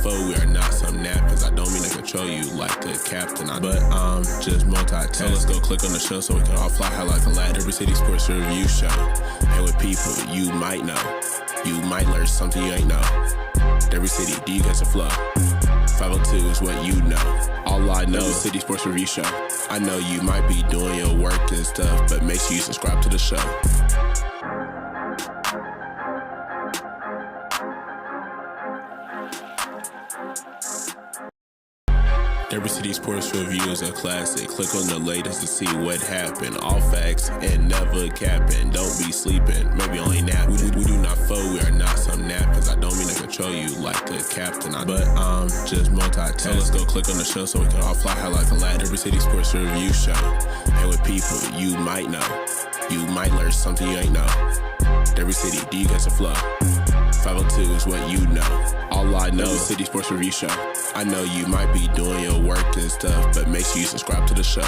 foe, we are not some napkins. I don't mean to control you like a captain, but I'm just multitasking. So let's go click on the show so we can all fly high like a lad. Every City Sports Review show. And with people you might know, you might learn something you ain't know. Every city, do you catch a flow? 502 is what you know. All I know is City Sports Review show. I know you might be doing your work and stuff, but make sure you subscribe to the show. Every City Sports Review is a classic. Click on the latest to see what happened. All facts and never capping. Don't be sleeping, maybe only napping. We do not foe, we are not some napkins. I don't mean to control you like a captain, but I'm just multitasking. So let's go click on the show so we can all fly high like a lad. Every City Sports Review show. And with people you might know, you might learn something you ain't know. Every city, do you catch a flow? 502 is what you know. All I know is City Sports Review show. I know you might be doing your work and stuff, but make sure you subscribe to the show.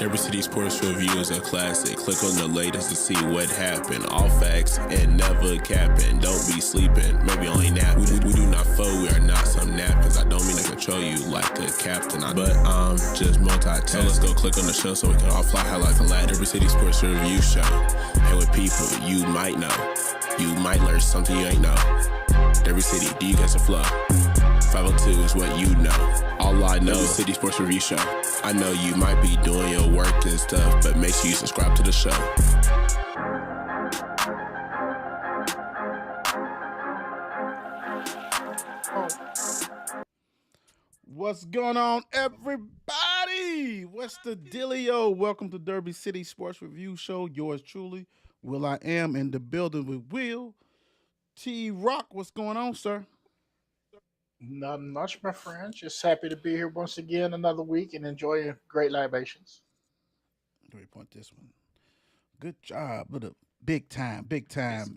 Every City Sports Review is a classic. Click on the latest to see what happened. All facts and never capping. Don't be sleeping, maybe only napping. We do not foe, we are not some napkins. I don't mean to control you like a captain, but I'm just multitasking. So let's go click on the show so we can all fly high like a lad. Every City Sports Review show. And with people you might know, you might learn something you ain't know. Every city, do you catch a flow? 502 is what you know. All I know is City Sports Review show. I know you might be doing your work and stuff, but make sure you subscribe to the show. What's going on, everybody? What's the dealio? Welcome to Derby City Sports Review Show. Yours truly, Will I Am, in the building with Will T. Rock. What's going on, sir? Nothing much, my friends. Just happy to be here once again another week and enjoy great libations. 3 point this one. Good job. With a big time.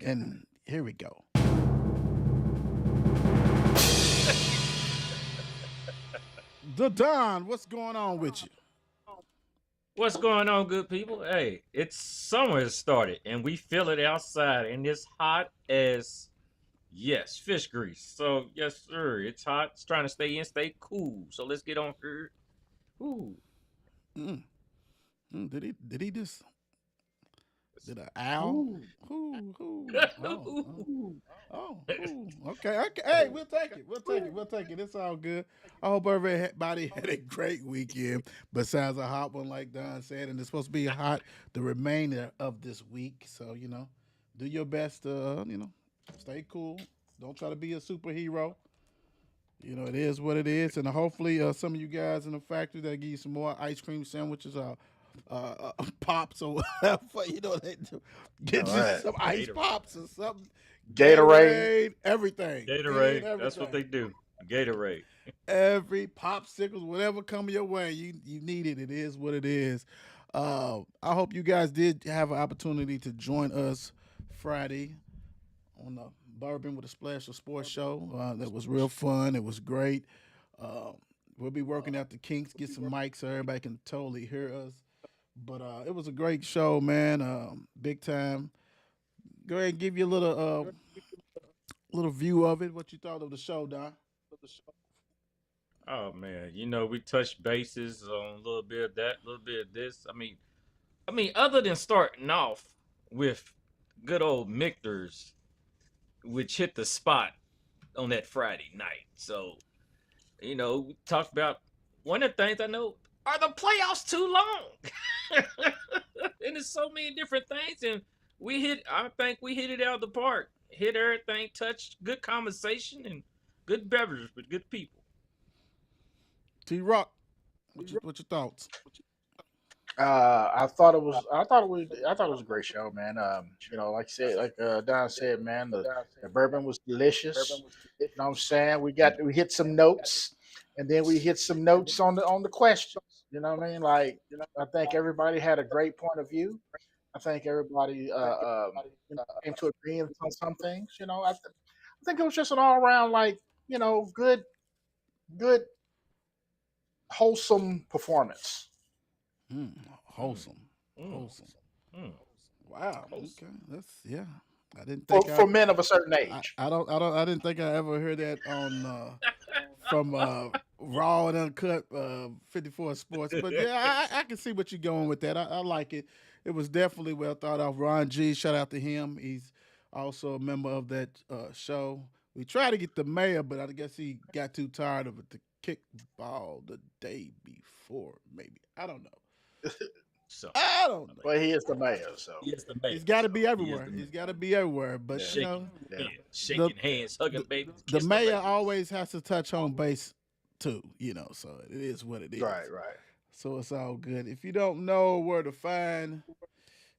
And here we go. The Don, what's going on with you? What's going on, good people? Hey, it's summer has started and we feel it outside and it's hot as fish grease. So yes, sir, it's hot. It's trying to stay in, stay cool. So let's get on here. Ooh. Did he just did an owl? Ooh. Oh. Okay. Hey, we'll take it. It's all good. I hope everybody had a great weekend. Besides a hot one, like Don said, and it's supposed to be hot the remainder of this week. So do your best to stay cool. Don't try to be a superhero. It is what it is, and hopefully some of you guys in the factory that give you some more ice cream sandwiches or pops or whatever. They do. Get you some ice pops or something. Gatorade, everything. Gatorade, that's what they do. Gatorade. Every popsicles, whatever come your way, you need it. It is what it is. I hope you guys did have an opportunity to join us Friday on the Bourbon with a Splash of Sports show. That was real fun. It was great. We'll be working out the kinks, get some mics so everybody can totally hear us. But it was a great show, man. Big time. Go ahead and give you a little view of it. What you thought of the show, Don? Oh man, we touched bases on a little bit of that, a little bit of this. I mean, other than starting off with good old Mictors, which hit the spot on that Friday night. So, we talked about one of the things I know, are the playoffs too long? And there's so many different things, and I think we hit it out of the park. Hit everything, touched, good conversation, and good beverages with good people. T Rock, what's your thoughts? I thought it was a great show, man. Like Don said, man, the bourbon was delicious. You know what I'm saying? We hit some notes, and then we hit some notes on the questions. You know what I mean? I think everybody had a great point of view. I think everybody came to agreement on some things. I think it was just an all around good wholesome performance. Wholesome. Wholesome. Mm. Wow. Wholesome. Okay. That's. I didn't think For men of a certain I, age. I don't I don't I didn't think I ever heard that on from Raw and Uncut 54 Sports. But yeah, I can see what you're going with that. I like it. It was definitely well thought of. Ron G, shout out to him. He's also a member of that show. We tried to get the mayor, but I guess he got too tired of it to kick ball the day before, maybe. I don't know. So I don't know. But he is the mayor, so he is the mayor. He's got to So be he is everywhere. the He's mayor. got to be everywhere. But you Shaking, know, yeah. yeah, shaking hands, hugging the, babies, the kissing mayor babies. always has to touch home base too, so it is what it is. right. So it's all good. If you don't know where to find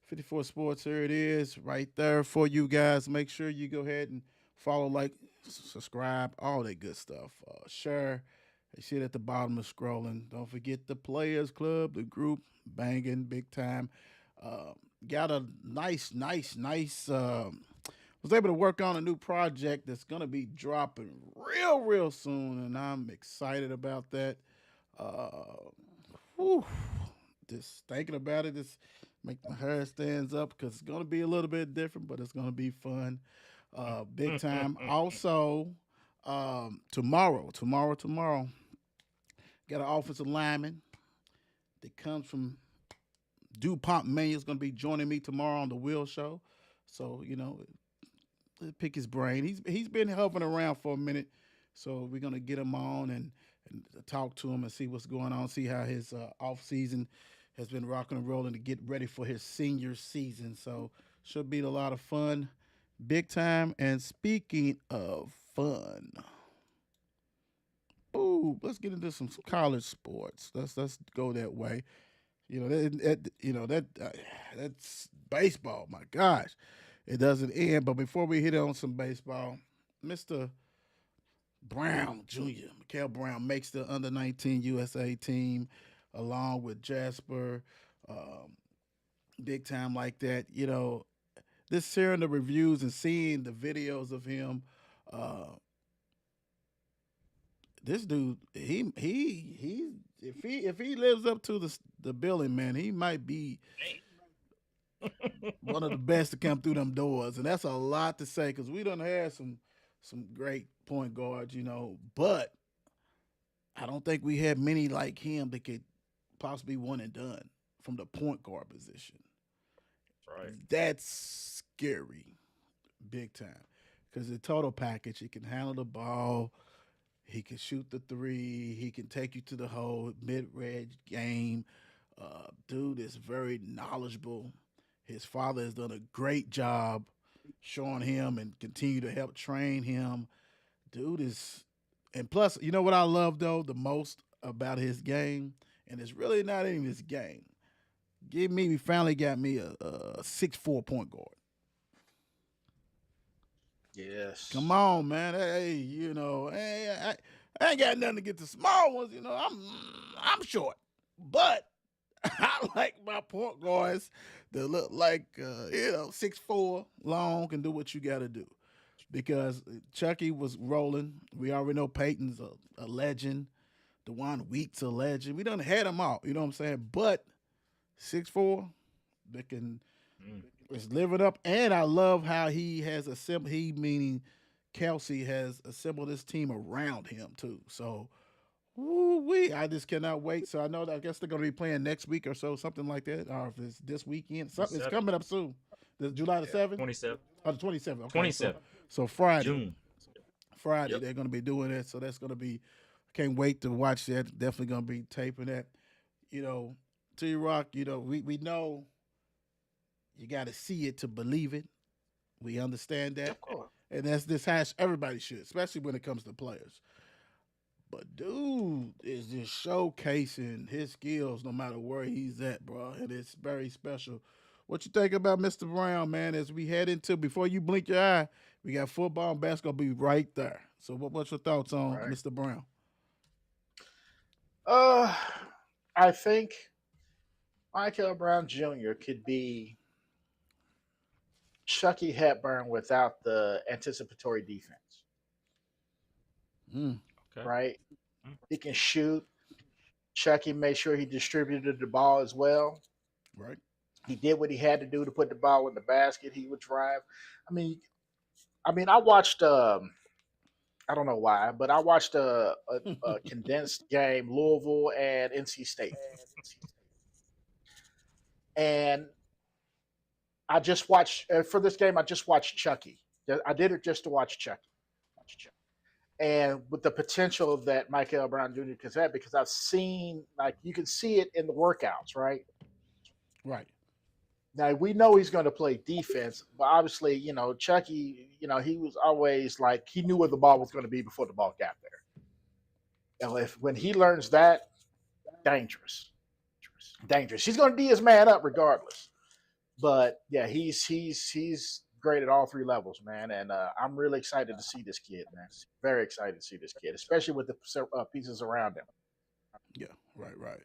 54 Sports, here it is right there for you guys. Make sure you go ahead and follow, like, subscribe, all that good stuff. Share. You see it at the bottom of scrolling. Don't forget the Players Club, the group, banging big time. Uh, got a nice. Was able to work on a new project that's gonna be dropping real soon, and I'm excited about that. Uh, whew, just thinking about it, just make my hair stands up because it's gonna be a little bit different, but it's gonna be fun, big time. Also, tomorrow, got an offensive lineman that comes from DuPont, Maine. Is going to be joining me tomorrow on the Will Show. So pick his brain. He's been hovering around for a minute, so we're gonna get him on and talk to him and see what's going on. See how his off season has been rocking and rolling to get ready for his senior season. So should be a lot of fun, big time. And speaking of fun, ooh, let's get into some college sports. Let's go that way. That's baseball. My gosh, it doesn't end. But before we hit on some baseball, Mister Brown Jr., Mikael Brown makes the under 19 USA team along with Jasper, um, big time like that. This hearing the reviews and seeing the videos of him, uh, this dude, he if he lives up to the billing, man, he might be one of the best to come through them doors, and that's a lot to say because we done had some great point guards, but I don't think we had many like him that could possibly one and done from the point guard position. Right. That's scary, big time, because the total package, he can handle the ball. He can shoot the three. He can take you to the whole mid-range game. Dude is very knowledgeable. His father has done a great job showing him and continue to help train him. Dude is, and plus, you know what I love though the most about his game, and it's really not even his game. We finally got me a 6'4" point guard. Yes. Come on, man. Hey, hey, I ain't got nothing against the small ones. I'm short, but I like my point guards that look like 6'4", long, can do what you got to do. Because Chucky was rolling. We already know Peyton's a legend. DeJuan Wheat's a legend. We done had them all. You know what I'm saying? But 6'4", that can. Is living up, and I love how he has assembled. He meaning Kelsey has assembled this team around him too. So, I just cannot wait. So I know that I guess they're going to be playing next week or so, something like that, or if it's this weekend, something. It's coming up soon. The July the 7th, 27. the 27th. Okay, 27. So Friday, June. Friday Yep. they're going to be doing that. So that's going to be. Can't wait to watch that. Definitely going to be taping that. T Rock. We know. You got to see it to believe it. We understand that. Of course. And that's this hash everybody should, especially when it comes to players. But dude is just showcasing his skills no matter where he's at, bro. And it's very special. What you think about Mr. Brown, man, as we head into, before you blink your eye, we got football and basketball be right there. So what's your thoughts on Right. Mr. Brown? I think Michael Brown Jr. could be Chucky Hepburn without the anticipatory defense. Okay. Right? He can shoot. Chucky made sure he distributed the ball as well. Right. He did what he had to do to put the ball in the basket. He would drive. I mean, I watched. I don't know why, but I watched a condensed game, Louisville and NC State, and I just watched for this game. I just watched Chucky. I did it just to watch Chucky, and with the potential that Michael Brown Jr. can have, because I've seen like you can see it in the workouts, right? Right. Now we know he's going to play defense, but obviously, Chucky, he was always like he knew where the ball was going to be before the ball got there. And when he learns that, dangerous, dangerous. He's going to D his man up regardless. But yeah, he's great at all three levels, man. And I'm really excited to see this kid, man. Very excited to see this kid, especially with the pieces around him. Yeah. Right.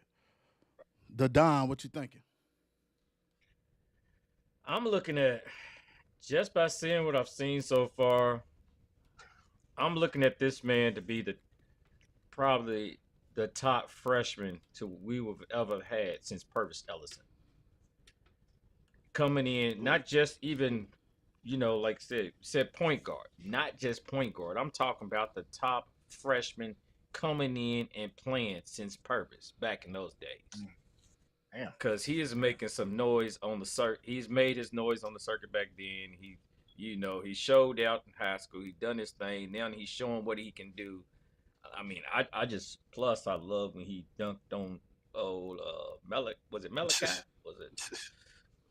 The Don, what you thinking? I'm looking at, just by seeing what I've seen so far, I'm looking at this man to be probably the top freshman we've ever had since Purvis Ellison. Coming in, not just even, like I said point guard, not just point guard. I'm talking about the top freshman coming in and playing since Purvis back in those days. Because he is making some noise on the circuit. He's made his noise on the circuit back then. He showed out in high school. He done his thing. Now he's showing what he can do. I mean, I love when he dunked on old Melick. Was it Malachi? Was it?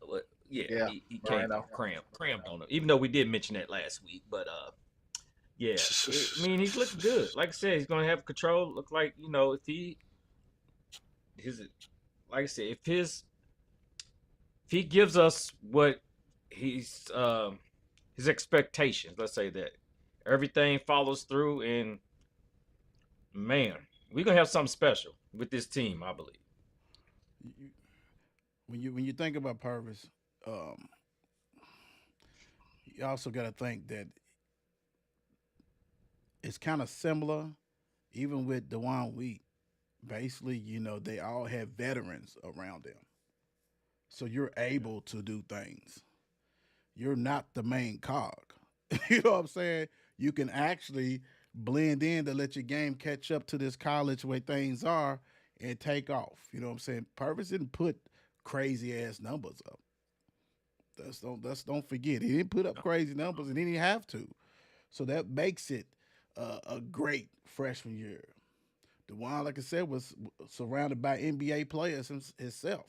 What? Yeah. He came cramped on him. Even though we did mention that last week, but yeah. He's looking good. Like I said, he's gonna have control. Look like if like I said, if he gives us what his expectations, let's say that everything follows through, and man, we're gonna have something special with this team, I believe. When you think about Purvis, you also got to think that it's kind of similar, even with DeJuan Wheat. Basically, they all have veterans around them. So you're able to do things. You're not the main cog. You know what I'm saying? You can actually blend in to let your game catch up to this college where things are and take off. You know what I'm saying? Purvis didn't put crazy ass numbers up. Don't forget. He didn't put up crazy numbers and he didn't have to. So that makes it a great freshman year. DeJuan, like I said, was surrounded by NBA players himself.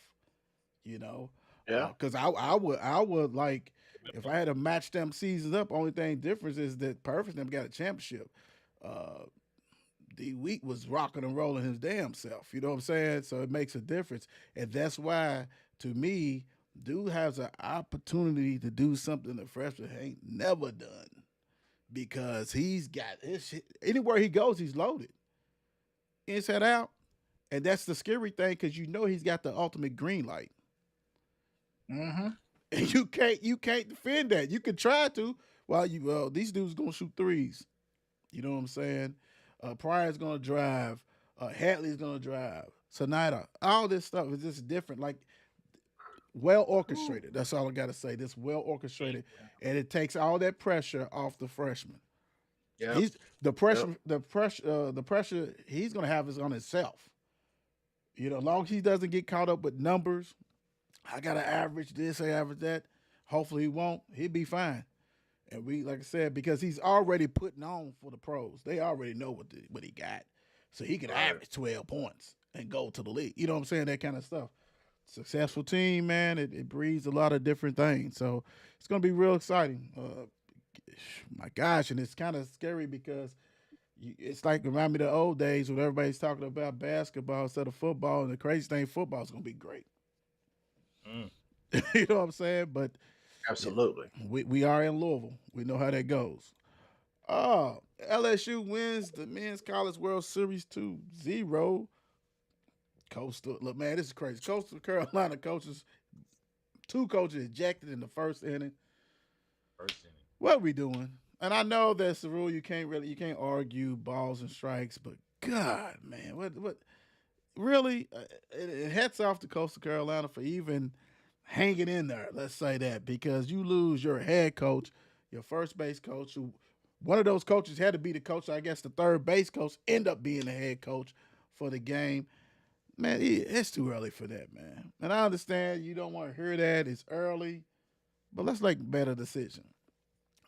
Yeah. Because I would like, if I had to match them seasons up, only thing difference is that Purvis never got a championship. D Wheat was rocking and rolling his damn self. You know what I'm saying? So it makes a difference. And that's why, to me, dude has an opportunity to do something the freshman ain't never done. Because he's got his shit. Anywhere he goes, he's loaded. Inside out. And that's the scary thing, because he's got the ultimate green light. Mm-hmm. And you can't defend that. You can try to. These dudes gonna shoot threes. You know what I'm saying? Pryor's gonna drive. Hadley's gonna drive. Sonata. All this stuff is just different. Like, well orchestrated. That's all I gotta say. This well orchestrated, and it takes all that pressure off the freshman. Yeah. The pressure he's gonna have is on himself. As long as he doesn't get caught up with numbers, I gotta average this, I average that. Hopefully he won't. He'll be fine. And like I said, because he's already putting on for the pros. They already know what he got. So he can average 12 points and go to the league. You know what I'm saying? That kind of stuff. Successful team, man, it breeds a lot of different things. So it's going to be real exciting. My gosh, and it's kind of scary because it's like remind me of the old days when everybody's talking about basketball instead of football, and the crazy thing, football is going to be great. You know what I'm saying? But absolutely, we are in Louisville. We know how that goes. LSU wins the Men's College World Series 2-0. Coastal, look, man, this is crazy. Coastal Carolina two coaches ejected in the first inning. What are we doing? And I know that's the rule. You can't argue balls and strikes, but God, man, what really? It hats off to Coastal Carolina for even hanging in there. Let's say that because you lose your head coach, your first base coach, who one of those coaches had to be the coach. I guess the third base coach end up being the head coach for the game. Man, it's too early for that, man. And I understand you don't want to hear that. It's early, but let's make a better decision.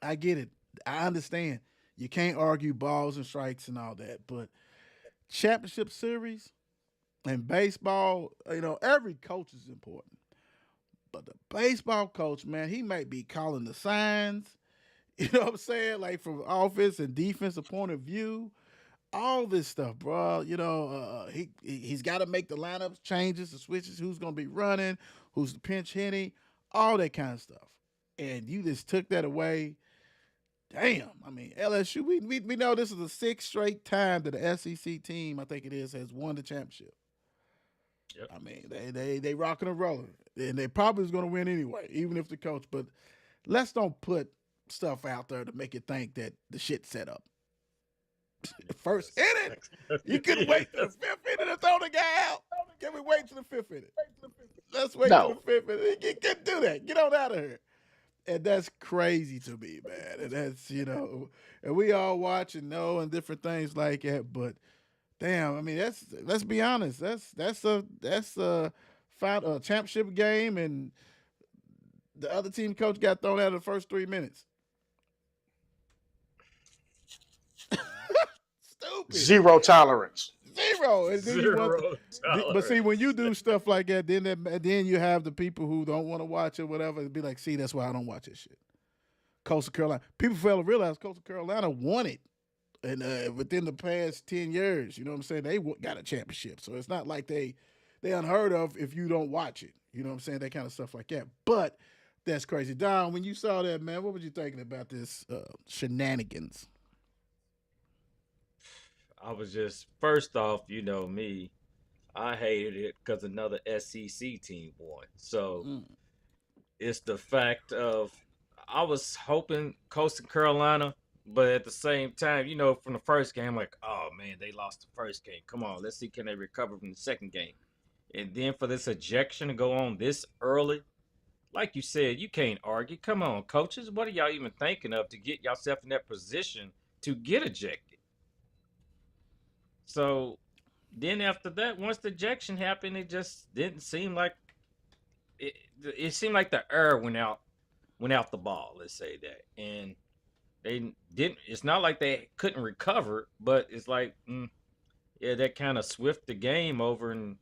I get it. I understand. You can't argue balls and strikes and all that, but championship series and baseball, every coach is important. But the baseball coach, man, he might be calling the signs. You know what I'm saying? Like from offense and defensive point of view, all this stuff, bro. He's got to make the lineup changes, the switches, who's going to be running, who's the pinch hitting, all that kind of stuff. And you just took that away. Damn. I mean, LSU, we know this is the sixth straight time that the SEC team, I think it is, has won the championship. Yep. I mean, they rocking and rolling, and they probably was going to win anyway, even if the coach. But let's don't put stuff out there to make you think that the shit's set up. First inning, you couldn't wait till the fifth inning to throw the guy out. Can we wait till the fifth inning? Let's wait till the fifth inning. You can't do that. Get on out of here. And that's crazy to me, man. And that's and we all watch and know and different things like that. But damn, I mean, let's be honest. That's a championship game, and the other team coach got thrown out of the first 3 minutes. Stupid. Zero tolerance. Zero. And then Zero but see, when you do stuff like that, then you have the people who don't want to watch it, whatever, and be like, see, that's why I don't watch this shit. Coastal Carolina. People fail to realize Coastal Carolina won it. And within the past 10 years, you know what I'm saying? They got a championship. So it's not like they unheard of if you don't watch it. You know what I'm saying? That kind of stuff like that. But that's crazy. Don, when you saw that, man, what were you thinking about this shenanigans? I was just, first off, you know me, I hated it because another SEC team won. So it's the fact of, I was hoping Coastal Carolina, but at the same time, from the first game, like, oh man, they lost the first game. Come on, let's see, can they recover from the second game? And then for this ejection to go on this early, like you said, you can't argue. Come on, coaches, what are y'all even thinking of to get yourself in that position to get ejected? So then after that, once the ejection happened, it just didn't seem like it seemed like the air went out the ball, let's say that. And they didn't, it's not like they couldn't recover, but it's like, that kind of swift the game over, and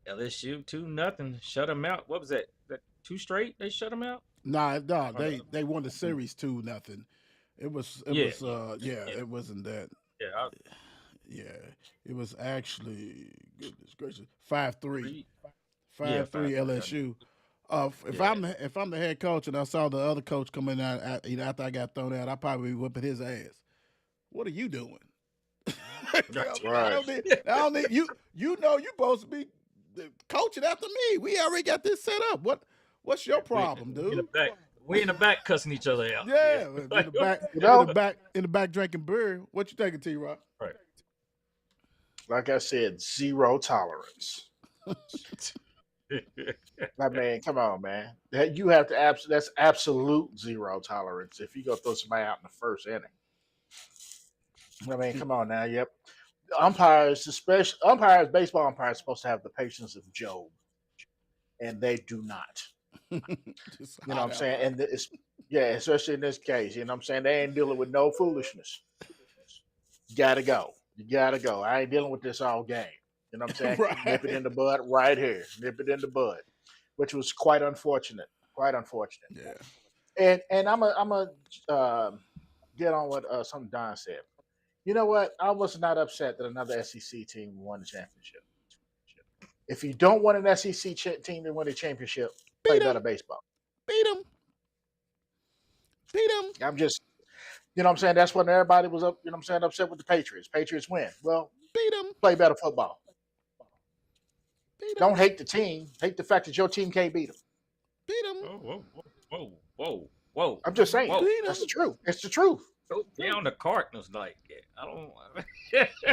LSU 2-0, shut them out. What was that? That 2 straight they shut them out? Nah, they won the series 2-0. It wasn't that. Yeah. It was actually, goodness gracious, 5-3. 5-3 LSU. If I'm the head coach and I saw the other coach coming out after I got thrown out, I'd probably be whipping his ass. What are you doing? That's right. I don't need you. You supposed to be coaching after me. We already got this set up. What's your problem, dude? We in the back cussing each other out. Yeah, in the back drinking beer. What you thinking, T-Rock? Right. Like I said, zero tolerance. I mean, come on, man. You have to that's absolute zero tolerance if you go throw somebody out in the first inning. I mean, come on now. Yep. Baseball umpires, are supposed to have the patience of Job, and they do not. You know what I'm saying? And especially in this case, you know what I'm saying? They ain't dealing with no foolishness. You gotta go. I ain't dealing with this all game. You know what I'm saying? Right. Nip it in the bud right here. Nip it in the bud, which was quite unfortunate. Yeah. And I'm a get on what something Don said. You know what? I was not upset that another SEC team won the championship. If you don't want an SEC team to win a championship, play better baseball. Beat them. I'm just, you know what I'm saying? That's when everybody was up, you know what I'm saying, upset with the Patriots. Patriots win. Well, beat them. Play better football. Don't hate the team. Hate the fact that your team can't beat them. Beat them. Whoa. I'm just saying. Whoa. That's the truth. It's the truth. They on the Cardinals like I don't. Well, the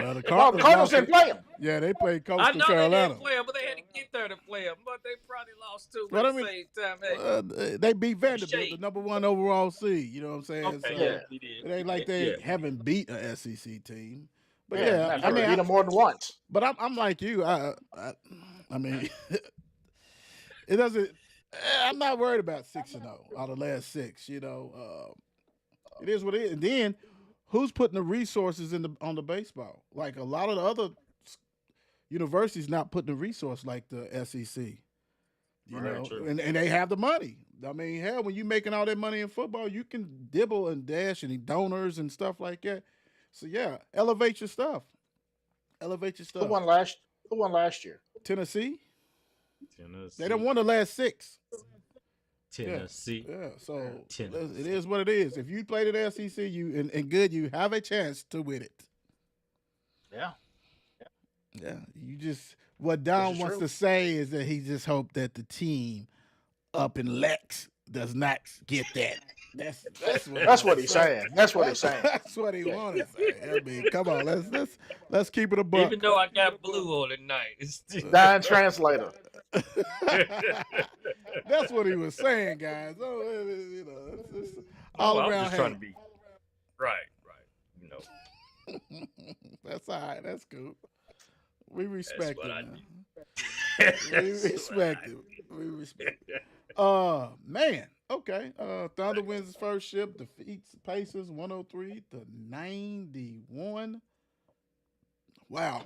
No, the Cardinals Cardinals lost didn't it. play him. Yeah, they played I Coastal know they Carolina. didn't play him, but they had to get there to play him. But they probably lost too. Well, At I the mean, same time, hey, they beat Vanderbilt, the shade. number 1 overall seed. You know what I'm saying? Okay, So yeah, he did. it ain't like they haven't beat a SEC team. But Yeah, yeah, man, I they mean, beat him more than once. but I'm like you. I mean, it doesn't. I'm not worried about 6-0 out of the last 6. You know, it is what it is. And then, who's putting the resources on the baseball? Like a lot of the other universities not putting the resource like the SEC. You Very know, true. and they have the money. I mean, hell, when you making all that money in football, you can dibble and dash and donors and stuff like that. So yeah, elevate your stuff. Elevate your Who stuff. won last year? Tennessee. Tennessee. They don't won the last 6. Tennessee. Yeah, so Tennessee. it is what it is. If you played at SEC, and good, you have a chance to win it. Yeah. Yeah, you just what Don is wants true. to say is that he just hoped that the team up in Lex does not get that. That's what he's saying. That's what he's saying. That's what he wanted to say. I mean, come on, let's keep it a buck. Even though I got blue on at night, it's still. Dying translator. That's what he was saying, guys. Oh, you know, it's all I'm around just trying to hate. be right. You know, That's all right. That's cool. We respect what it. I Man. That's We what respect I it. We respect it. Man. Okay. Thunder wins his first ship, defeats Pacers 103-91. Wow.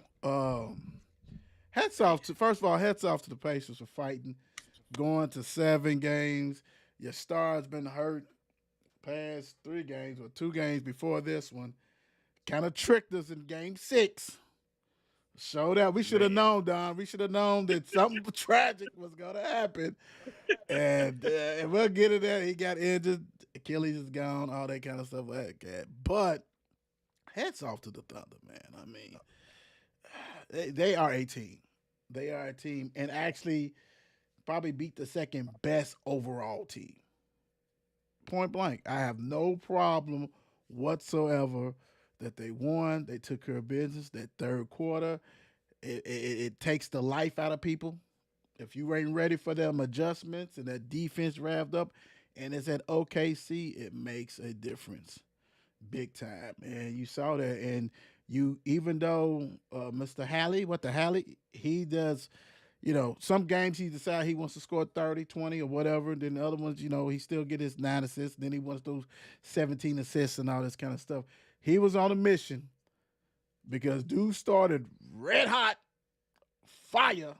Hats off to the Pacers for fighting, going to 7 games. Your star's been hurt past 3 games or 2 games before this one. Kind of tricked us in game 6. Showed out. We should have known, Don. We should have known that something tragic was gonna happen, and we'll get it there. He got injured. Achilles is gone. All that kind of stuff like that. But hats off to the Thunder, man. I mean, they are a team. They are a team, and actually probably beat the second best overall team. Point blank. I have no problem whatsoever that they won. They took care of business. That third quarter, it takes the life out of people. If you ain't ready for them adjustments and that defense revved up, and it's at OKC, it makes a difference, big time. And you saw that. And you, even though Mr. Halley, he does. You know, some games he decides he wants to score 30, 20 or whatever. Then the other ones, you know, he still get his 9 assists. Then he wants those 17 assists and all this kind of stuff. He was on a mission because dude started red hot fire.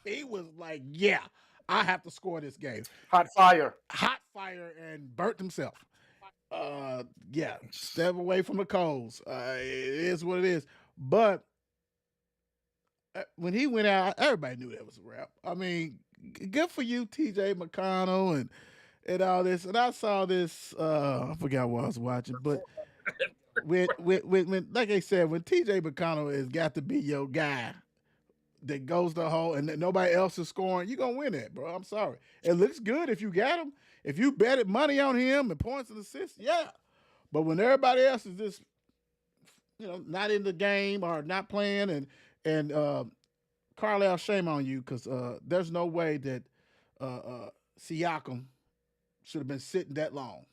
He was like, yeah, I have to score this game. Hot fire. And burnt himself. Yeah, step away from the coals. It is what it is. But when he went out, everybody knew that was a wrap. I mean, good for you, TJ McConnell, and all this. And I saw this. I forgot what I was watching, but when like I said, when TJ McConnell has got to be your guy that goes the hole and nobody else is scoring, you're gonna win that, bro. I'm sorry. It looks good if you got him. If you betted money on him and points and assists, yeah. But when everybody else is just, you know, not in the game or not playing, and Carlisle, shame on you, because there's no way that Siakam should have been sitting that long.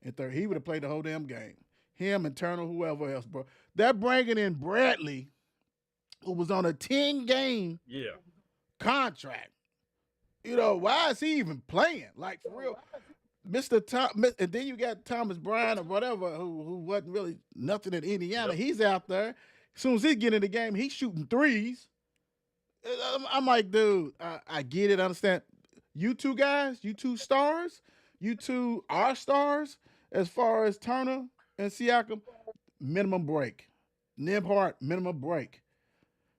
And third, he would have played the whole damn game. Him and Turner, whoever else, bro. They're bringing in Bradley, who was on a 10-game contract. You know, why is he even playing? Like, for real. Mr. Tom, and then you got Thomas Bryant or whatever, who wasn't really nothing in Indiana. Yep. He's out there. As soon as he get in the game, he's shooting threes. I'm like, dude, I get it, I understand. You two guys, you two stars, you two are stars as far as Turner and Siakam, minimum break. Nembhard, minimum break.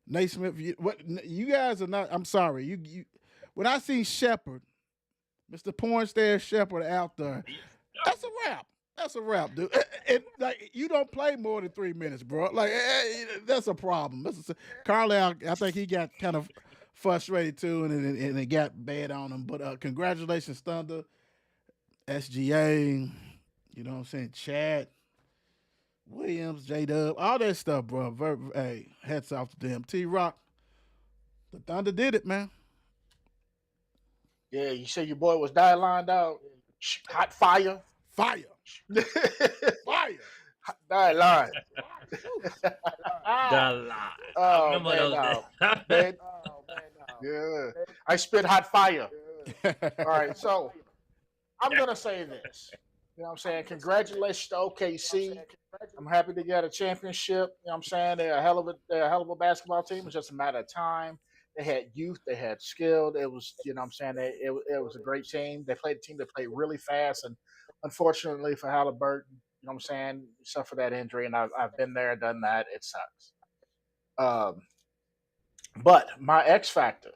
Naismith, you guys are not, I'm sorry. You when I see Shepherd, Mr. Pornstair Shepherd out there, that's a wrap. That's a wrap, dude. Like, you don't play more than 3 minutes, bro. Like, that's a problem. Carlisle, I think he got kind of frustrated too, and it got bad on him. But congratulations, Thunder, SGA. You know what I'm saying? Chad Williams, J Dub, all that stuff, bro. Hey, hats off to them. T Rock, the Thunder did it, man. Yeah, you said your boy was lined out. Hot fire. Fire. Fire. Line. The line. I Oh remember man, those no. days. Man, yeah. I spit hot fire. All right, so I'm gonna say this. You know what I'm saying? Congratulations to OKC. I'm happy they got a championship. You know what I'm saying? They're a hell of a basketball team. It's just a matter of time. They had youth, they had skill. It was, you know what I'm saying, it was a great team. They played a team that played really fast, and unfortunately for Halliburton, you know what I'm saying, he suffered that injury, and I've been there, done that. It sucks. Um, but my X factor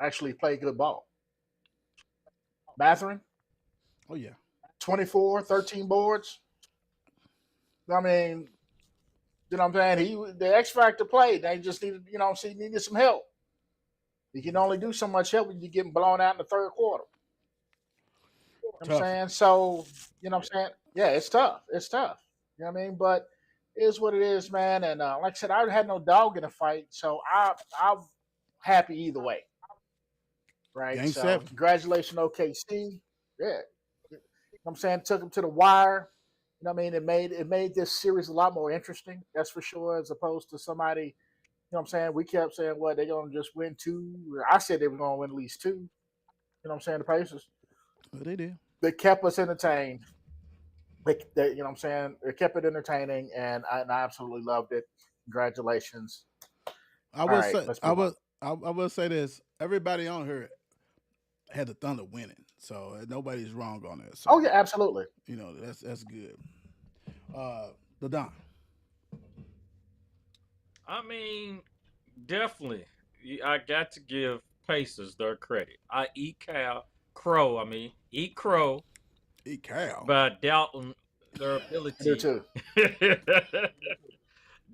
actually played good ball. Mathurin, Oh yeah. 24, 13 boards. I mean, you know what I'm saying? The X Factor played. They just needed, you know, he needed some help. You can only do so much help when you're getting blown out in the third quarter. You know what I'm Tough. saying? So, you know what I'm saying? Yeah, it's tough. It's tough. You know what I mean? But it is what it is, man. And like I said, I had no dog in the fight, so I'm happy either way. Right? Game so 7. congratulations, OKC. Yeah. You know what I'm saying? Took them to the wire. You know what I mean? It made this series a lot more interesting, that's for sure, as opposed to somebody, you know what I'm saying? We kept saying, what, they're going to just win 2. I said they were going to win at least 2. You know what I'm saying? The Pacers. Well, they did. They kept us entertained. They, you know what I'm saying? They kept it entertaining, and I absolutely loved it. Congratulations. I will say this. Everybody on here had the Thunder winning, so nobody's wrong on that. So, Oh, yeah, absolutely. you know, that's good. The Don. I mean, definitely. I got to give Pacers their credit. I eat crow Eat cow. by doubting their I do ability. too.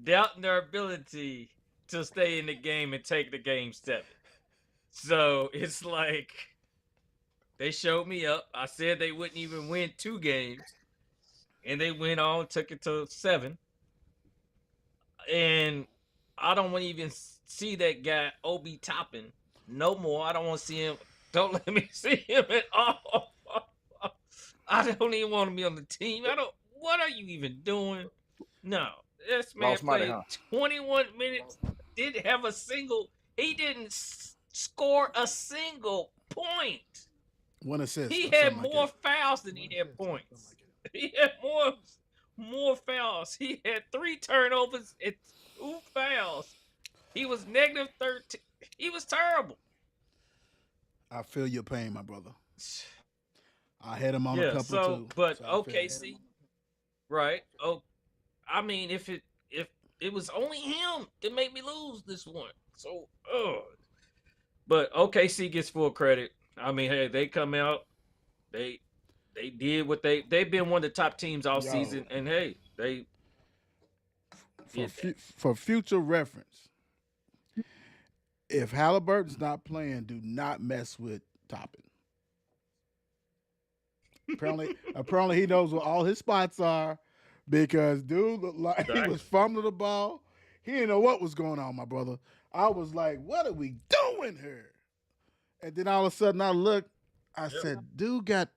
Doubting their ability to stay in the game and take the game 7. So it's like they showed me up. I said they wouldn't even win 2 games, and they went on, took it to 7. And I don't want to even see that guy Obi Toppin no more. I don't want to see him. Don't let me see him at all. I don't even want to be on the team. What are you even doing? No, this man Lost money, played huh? 21 minutes. Didn't have a single. He didn't score a single point. 1 assist. He or had something like more that. fouls than he had points. He had more fouls. He had 3 turnovers and 2 fouls. He was negative 13. He was terrible. I feel your pain, my brother. I had him on a Yeah. couple So, too. but so I feel OKC, right? Oh, I mean, if it was only him that made me lose this one. So, but OKC gets full credit. I mean, hey, they come out, they did what they've been one of the top teams all Yo. season, and hey, they did that. for future reference, if Halliburton's not playing, do not mess with Toppin. Apparently he knows where all his spots are, because dude looked like he Exactly. was fumbling the ball. He didn't know what was going on, my brother. I was like, what are we doing here? And then all of a sudden I looked, I Yep. said, dude got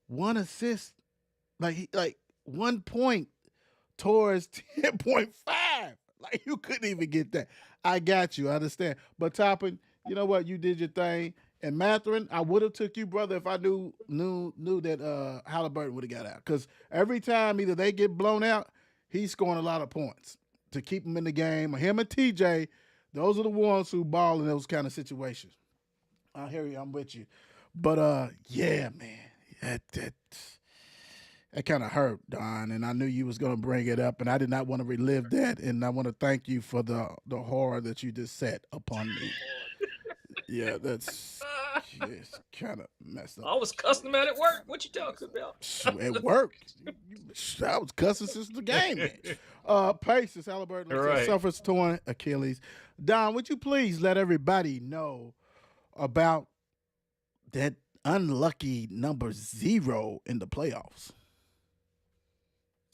1 assist, like 1 point towards 10.5. Like, you couldn't even get that. I got you, I understand. But Toppin, you know what? You did your thing. And Mathurin, I would have took you, brother, if I knew that Halliburton would have got out. Because every time either they get blown out, he's scoring a lot of points to keep him in the game. Him and TJ, those are the ones who ball in those kind of situations. I hear you. I'm with you. But, yeah, man, that kind of hurt, Don. And I knew you was going to bring it up, and I did not want to relive that. And I want to thank you for the horror that you just set upon me. Yeah, that's kind of messed up. I was cussing him out at work. What you talking about? At work, I was cussing since the game. Pacers, Halliburton Right. suffers torn Achilles. Don, would you please let everybody know about that unlucky number 0 in the playoffs?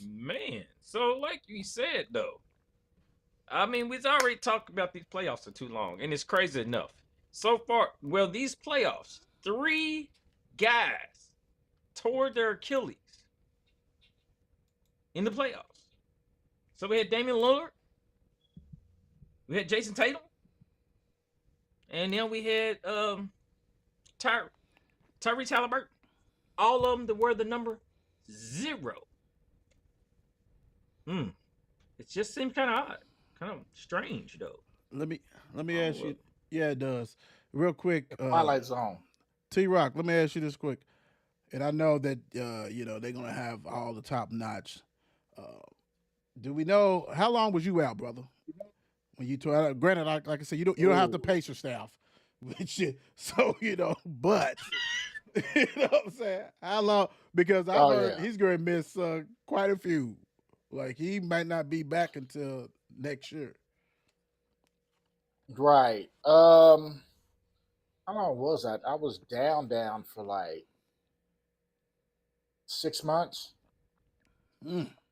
Man, so like you said though, I mean, we've already talked about these playoffs for too long, and it's crazy enough. So far, well, these playoffs, 3 guys tore their Achilles in the playoffs. So we had Damian Lillard, we had Jason Tatum, and then we had Tyrese Halliburton. All of them that were the number 0. It just seems kind of odd, kind of strange though. Let me ask you. Yeah, it does. Real quick. Twilight Zone. T-Rock, let me ask you this quick. And I know that they're gonna have all the top notch. Do we know how long was you out, brother? When you tore out, granted, like I said, you don't have to pace your staff, so but you know what I'm saying? How long? Because I heard he's gonna miss quite a few. Like he might not be back until next year. Right. How long was that? I was down for like 6 months.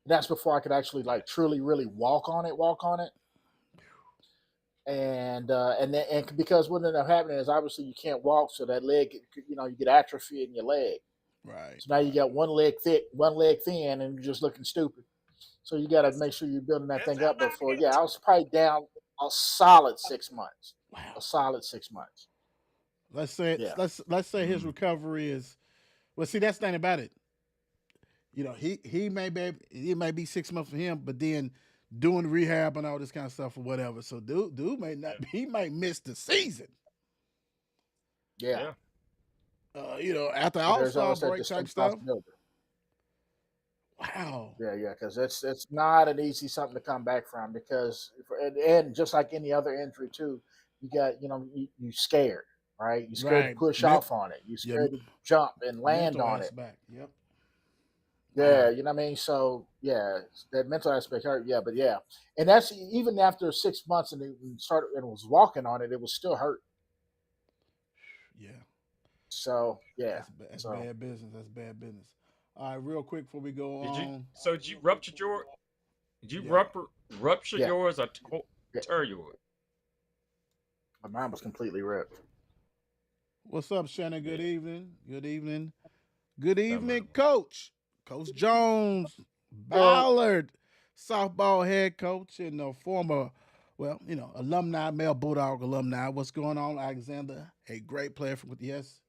That's before I could actually like truly really walk on it. And because what ended up happening is obviously you can't walk, so that leg, you get atrophy in your leg. Right. So now you got one leg thick, one leg thin, and you're just looking stupid. So you got to make sure you're building that thing up before. Yeah, I was probably down a solid 6 months. Wow. A solid 6 months. Let's say let's say his recovery is. Well, see, that's the thing about it. He may be 6 months for him, but then doing rehab and all this kind of stuff or whatever. So dude may not. He might miss the season. Yeah. After All-Star break type stuff. Wow. Yeah, because it's not an easy something to come back from, because and just like any other injury too, you got you scared, right? You scared to push off on it. You scared to jump and land on it. Back. Yep. Yeah, you know what I mean? So yeah, that mental aspect hurt. Yeah, but yeah. And that's even after 6 months and it started and was walking on it, it was still hurt. Yeah. So yeah. That's bad business. That's bad business. All right, real quick before we go on. Did you rupture yours? Did you rupture yours or tear yours? Mine was completely ripped. What's up, Shannon? Good evening. Good evening. Good evening, Coach. Coach Jones, Ballard, softball head coach and former, alumni, Male Bulldog alumni. What's going on, Alexander? A great player from yes.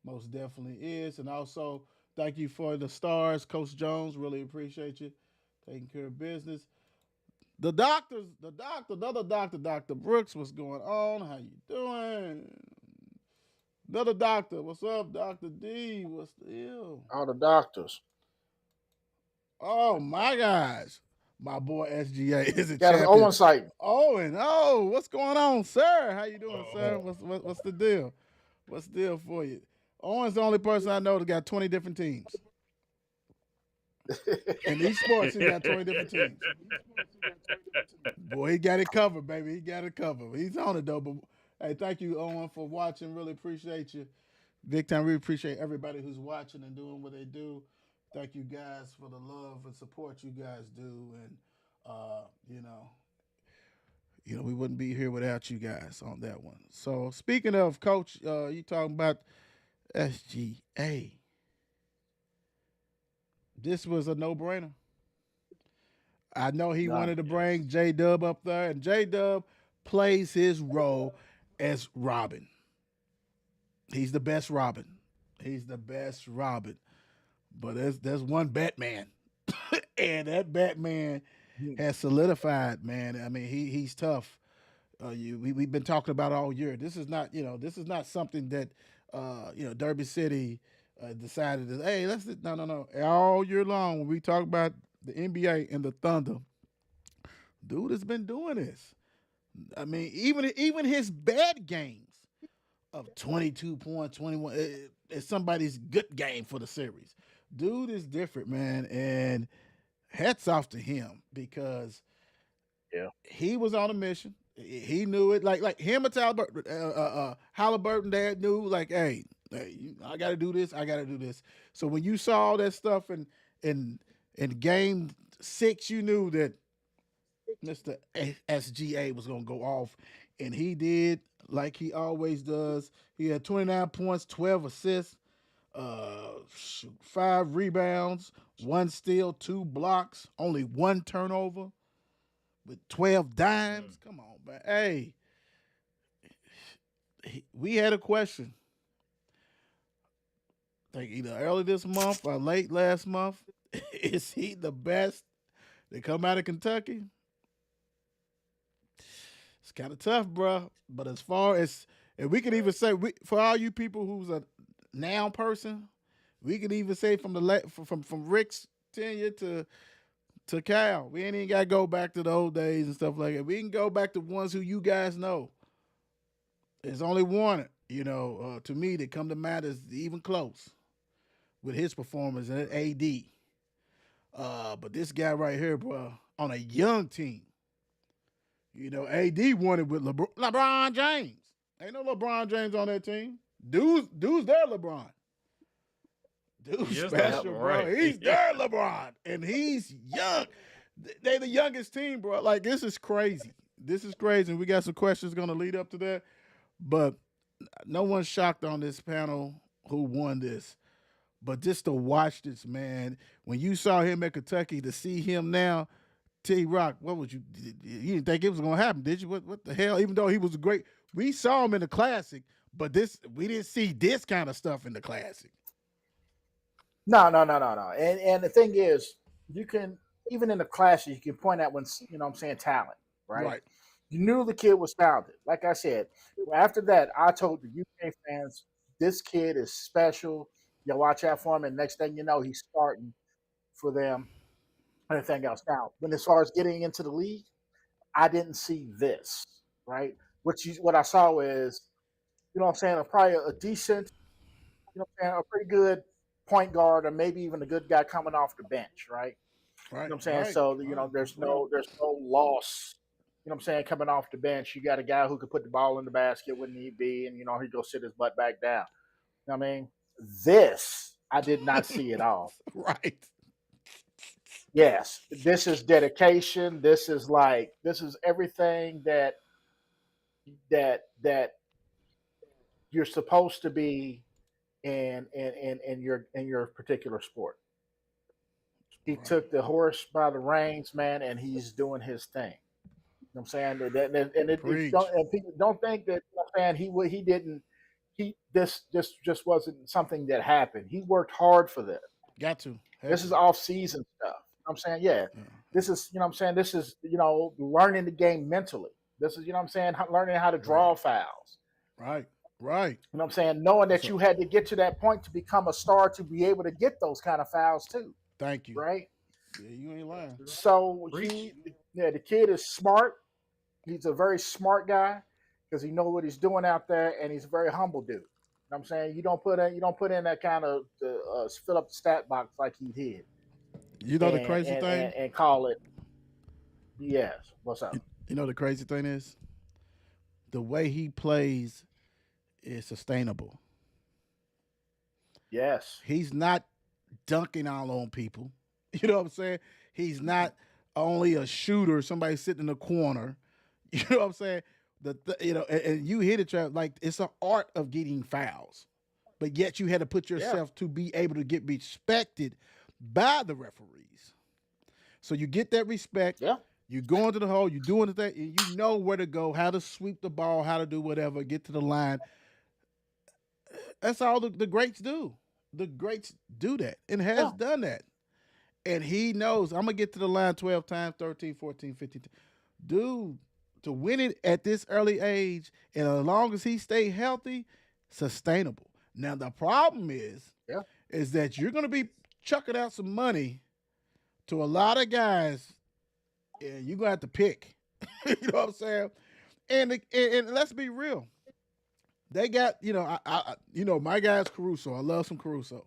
Most definitely is. And also, thank you for the stars, Coach Jones. Really appreciate you taking care of business. The another doctor, Dr. Brooks, what's going on? How you doing? Another doctor, what's up, Dr. D? What's the deal? All the doctors. Oh, my gosh. My boy SGA is a got champion. Owen site. Owen, what's going on, sir? How you doing, sir? What's the deal? What's the deal for you? Owen's the only person I know that got 20 different teams. In each sports, he got 20 different teams. Boy, he got it covered, baby. He got it covered. He's on it, though. But, hey, thank you, Owen, for watching. Really appreciate you. Big time. Really appreciate everybody who's watching and doing what they do. Thank you guys for the love and support you guys do. And, we wouldn't be here without you guys on that one. So, speaking of, Coach, you talking about SGA. This was a no-brainer. I know he wanted to bring J-Dub up there, and J-Dub plays his role as Robin. He's the best Robin. But there's one Batman, and that Batman has solidified, man. I mean, he's tough. We've been talking about it all year. This is not something that Derby City decided that, hey, no. All year long when we talk about the NBA and the Thunder, dude has been doing this. I mean, even his bad games of 22 points, 21 is somebody's good game for the series. Dude is different, man, and hats off to him because he was on a mission. He knew it, like him and Halliburton. Dad knew, like, hey, I got to do this. So when you saw all that stuff and in game 6, you knew that Mr. SGA was gonna go off, and he did like he always does. He had 29 points, 12 assists, 5 rebounds, 1 steal, 2 blocks, only 1 turnover with 12 dimes. Come on, man. Hey, we had a question. I think either early this month or late last month. Is he the best to come out of Kentucky? It's kind of tough, bro. But as far as, and we could even say, for all you people who's a now person, we could even say from from Rick's tenure to Cal, we ain't even got to go back to the old days and stuff like that. We can go back to ones who you guys know. There's only one, to me that come to mind is even close with his performance at AD. But this guy right here, bro, on a young team, AD won it with LeBron James. Ain't no LeBron James on that team. Dude's their LeBron. Dude's Yes, special, bro. right. He's their LeBron, and he's young. They the youngest team, bro. Like, this is crazy. This is crazy, and we got some questions going to lead up to that. But no one's shocked on this panel who won this. But just to watch this, man, when you saw him at Kentucky, to see him now, T-Rock, what would you didn't think it was going to happen, did you? What the hell? Even though he was great, we saw him in the Classic, but we didn't see this kind of stuff in the Classic. No. And the thing is, you can, even in the Classic, you can point out when, talent, right? You knew the kid was talented. Like I said, after that, I told the UK fans, this kid is special. You watch out for him, and next thing you know, he's starting for them. Anything else. Now, as far as getting into the league, I didn't see this, right? What I saw is, probably a decent, a pretty good point guard, or maybe even a good guy coming off the bench, right? Right. You know what I'm saying? So, there's no loss, coming off the bench. You got a guy who could put the ball in the basket when need be, and, he'd go sit his butt back down. You know what I mean? This, I did not see at all. Right. Yes, this is dedication. This is everything that you're supposed to be in your particular sport. He took the horse by the reins, man, and he's doing his thing. You know what I'm saying? And people don't think that, this just wasn't something that happened. He worked hard for this. Got to. This is off-season stuff. You know what I'm saying? Yeah. This is, this is, learning the game mentally. This is, learning how to draw fouls. Right. You know what I'm saying? Knowing that you had to get to that point to become a star to be able to get those kind of fouls too. Thank you. Right? Yeah, you ain't lying. So the kid is smart. He's a very smart guy because he knows what he's doing out there, and he's a very humble dude. You know what I'm saying? You don't put in that kind of fill up the stat box like he did. You know the crazy thing? And call it BS. What's up? You know the crazy thing is? The way he plays is sustainable. Yes. He's not dunking all on people. You know what I'm saying? He's not only a shooter, somebody sitting in the corner. You know what I'm saying? And you hit it, Trav, like it's an art of getting fouls. But yet you had to put yourself to be able to get respected by the referees. So you get that respect. Yeah. You go into the hole, you're doing the thing, and you know where to go, how to sweep the ball, how to do whatever, get to the line. That's all the greats do. The greats do that and has done that. And he knows, I'm going to get to the line 12 times, 13, 14, 15. Dude, to win it at this early age, and as long as he stay healthy, sustainable. Now, the problem is that you're going to be chucking out some money to a lot of guys, and you're going to have to pick. You know what I'm saying? And let's be real. They got, my guy's Caruso. I love some Caruso.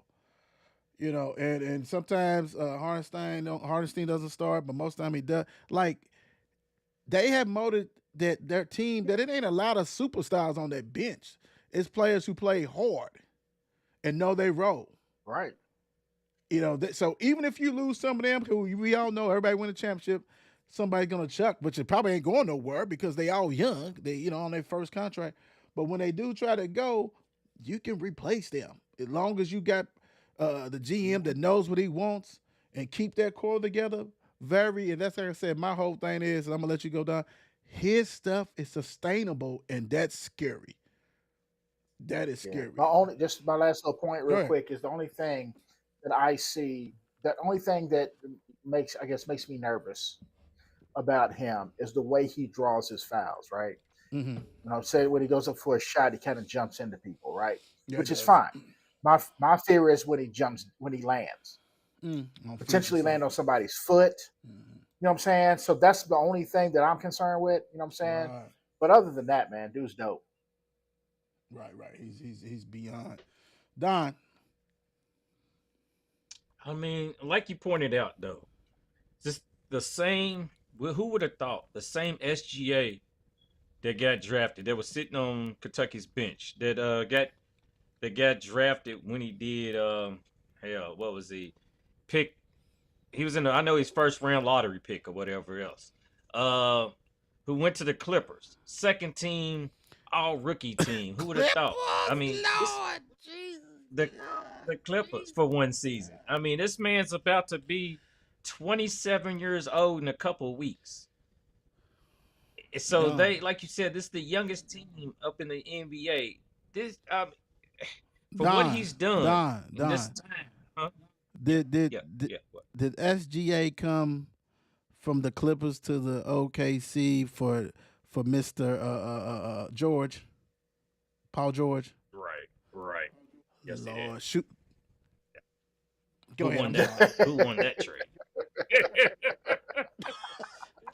And sometimes Hardenstein doesn't start, but most of the time he does. Like, they have molded that their team that it ain't a lot of superstars on that bench. It's players who play hard and know they role. Right. So even if you lose some of them, who we all know everybody win a championship, somebody's gonna chuck, but it probably ain't going nowhere because they all young. They on their first contract. But when they do try to go, you can replace them as long as you got the GM that knows what he wants and keep that core together. And that's like I said. My whole thing is, and I'm gonna let you go down. His stuff is sustainable, and that's scary. That is scary. My last little point, real quick, is the only thing that I see. The only thing that makes me nervous about him is the way he draws his fouls. Right. Mm-hmm. Say when he goes up for a shot, he kind of jumps into people, right? Yeah, which is fine. My fear is when he lands, potentially land on somebody's foot. Mm-hmm. You know what I'm saying? So that's the only thing that I'm concerned with. You know what I'm saying? Right. But other than that, man, dude's dope. Right. He's beyond. Don. I mean, like you pointed out, though, just the same. Who would have thought the same SGA that got drafted, that was sitting on Kentucky's bench, that got drafted when he did what was he pick? He was I know his first round lottery pick or whatever else. Who went to the Clippers, second team, all rookie team. Who would have thought? I mean, the Clippers for one season. I mean, this man's about to be 27 years old in a couple of weeks. So they, like you said, this is the youngest team up in the NBA. This what he's done in this time. Huh? Did SGA come from the Clippers to the OKC for Mr. George, Paul George? Right. Yes, Lord, shoot. Go ahead. Who won that trade?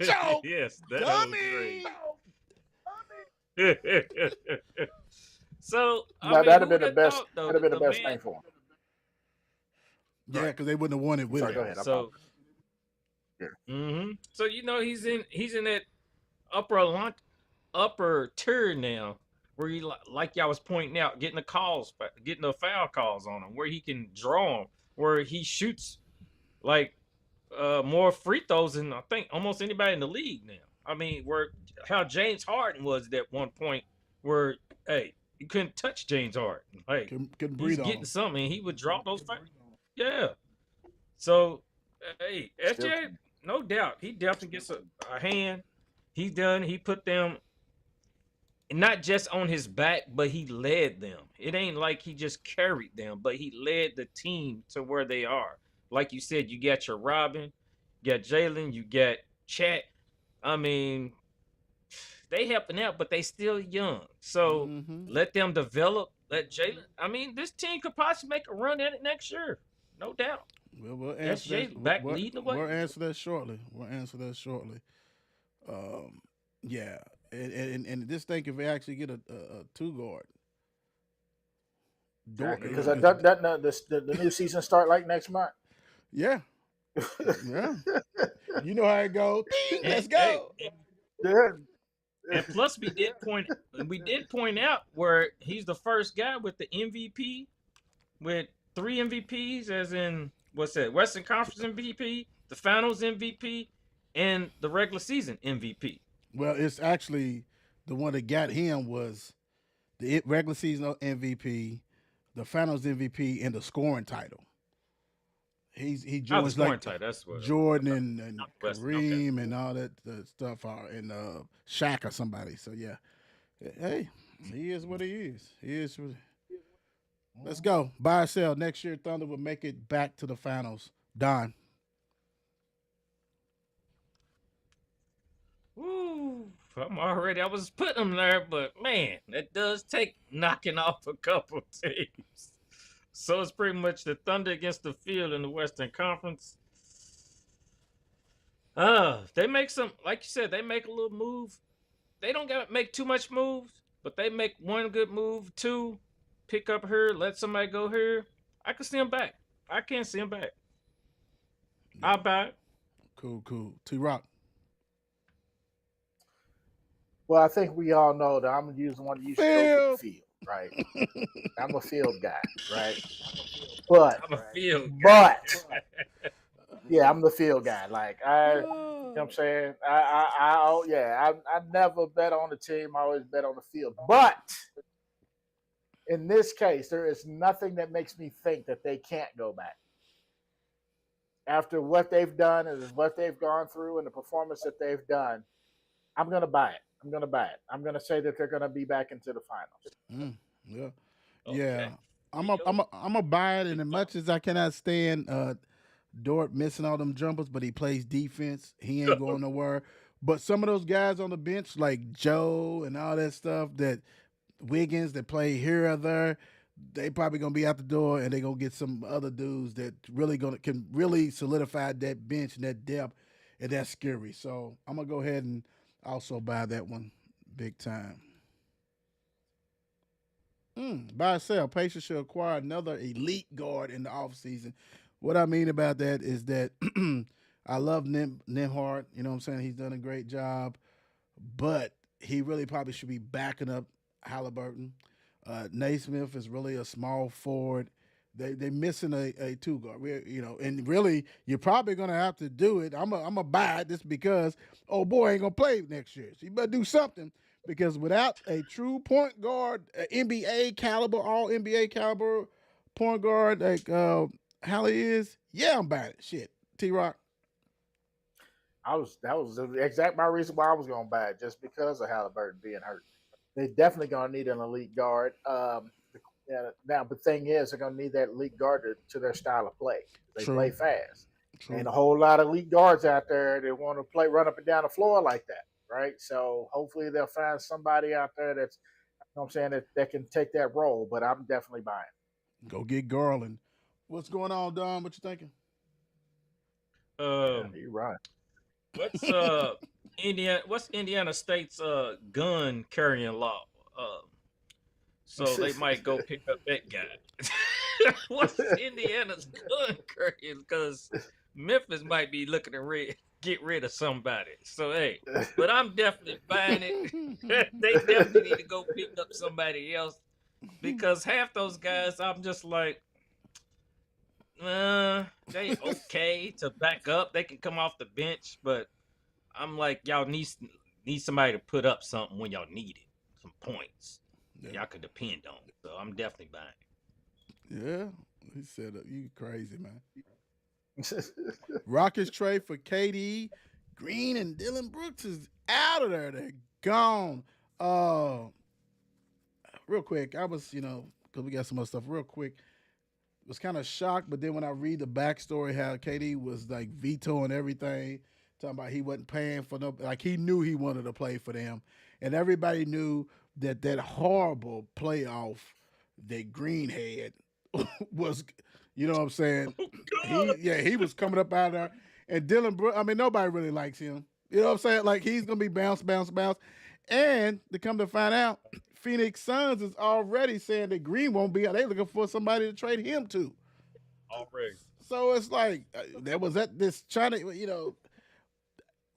Joe, yes, that dummy. So that'd have been the best. That'd have been the best thing for him. Yeah, because they wouldn't have won it with him. Go ahead. So, So he's in that upper tier now, where he, like y'all was pointing out, getting the foul calls on him, where he can draw him, where he shoots like more free throws than I think almost anybody in the league now. I mean, how James Harden was at one point, where you couldn't touch James Harden. Like couldn't breathe. He's getting something. He would drop those fouls. Yeah. So, SJ, no doubt, he definitely gets a hand. He put them not just on his back, but he led them. It ain't like he just carried them, but he led the team to where they are. Like you said, you got your Robin, you got Jalen, you got Chat. I mean, they helping out, but they still young. So let them develop. Let Jalen. I mean, this team could possibly make a run at it next year. No doubt. We'll answer that. Leading the way. We'll answer that shortly. Yeah, and this thing if we actually get a two guard. Because the new season start like next month. Yeah. You know how it goes. Let's go. And plus, we did point out where he's the first guy with the MVP, with 3 MVPs, as in what's that? Western Conference MVP, the Finals MVP, and the regular season MVP. Well, it's actually the one that got him was the regular season MVP, the Finals MVP, and the scoring title. He joins like Jordan and Kareem and all that stuff, and Shaq or somebody. So yeah, hey, he is what he is. Let's go. Buy or sell. Next year, Thunder will make it back to the finals. Don. Ooh, I was putting them there, but man, that does take knocking off a couple teams. So it's pretty much the Thunder against the field in the Western Conference. They make some, like you said, they make a little move. They don't make too much moves, but they make one good move, 2, pick up here, let somebody go here. I can see them back. I can't see them back. I'll buy it. Cool. T-Rock. Well, I think we all know that I'm going to use the one to use the field. right? I'm a field guy, right? But I'm a field guy. but yeah, I'm the field guy. Like I, you know what I'm saying? I never bet on the team. I always bet on the field. But in this case, there is nothing that makes me think that they can't go back. After what they've done and what they've gone through and the performance that they've done, I'm going to buy it. I'm going to buy it. I'm going to say that they're going to be back into the finals. Yeah. Okay. Yeah. I'm a buy it, and as much as I cannot stand Dort missing all them jumpers, but he plays defense. He ain't going nowhere. But some of those guys on the bench, like Joe and all that stuff, that Wiggins that play here or there, they probably gonna be out the door, and they gonna get some other dudes that really can really solidify that bench and that depth, and that's scary. So I'm gonna go ahead and also buy that one big time. Buy or sell. Pacers should acquire another elite guard in the offseason. What I mean about that is that I love Nimhart. You know what I'm saying? He's done a great job, but he really probably should be backing up Halliburton. Naismith is really a small forward. They missing a two guard. And really you're probably gonna have to do it. I'm a buy it just because old boy ain't gonna play next year. So you better do something because without a true point guard, NBA caliber, all NBA caliber point guard like Hallie is, yeah, I'm buying it. Shit, T Rock. That was the exact my reason why I was going to buy it, just because of Halliburton being hurt. They're definitely going to need an elite guard. Now the thing is, they're going to need that elite guard to their style of play. They True. play fast, True. and a whole lot of elite guards out there that want to run up and down the floor like that, right? So hopefully they'll find somebody out there that's, you know what I'm saying, that can take that role. But I'm definitely buying. Go get Garland. What's going on, Don? What you thinking? You're right. What's Indiana State's gun carrying law? So they might go pick up that guy. What's Indiana's gun carrying? Because Memphis might be looking to get rid of somebody. So hey, but I'm definitely buying it. They definitely need to go pick up somebody else because half those guys, I'm just like, they okay to back up. They can come off the bench, but I'm like, y'all need somebody to put up something when y'all need it, some points. Yeah. Y'all could depend on. So I'm definitely buying. Yeah, he said, "You crazy, man." Rockets trade for KD, Green, and Dylan Brooks is out of there. They're gone. Real quick, I was, because we got some other stuff. Real quick, was kind of shocked, but then when I read the backstory, how KD was like vetoing everything, talking about he wasn't paying for no, like he knew he wanted to play for them, and everybody knew that horrible playoff that Green had was, you know what I'm saying? He was coming up out of there, and Dylan Brooks, I mean, nobody really likes him. You know what I'm saying? Like he's gonna be bounce, and to come to find out, Phoenix Suns is already saying that Green won't be out. They're looking for somebody to trade him to. Already. So it's like there was this China,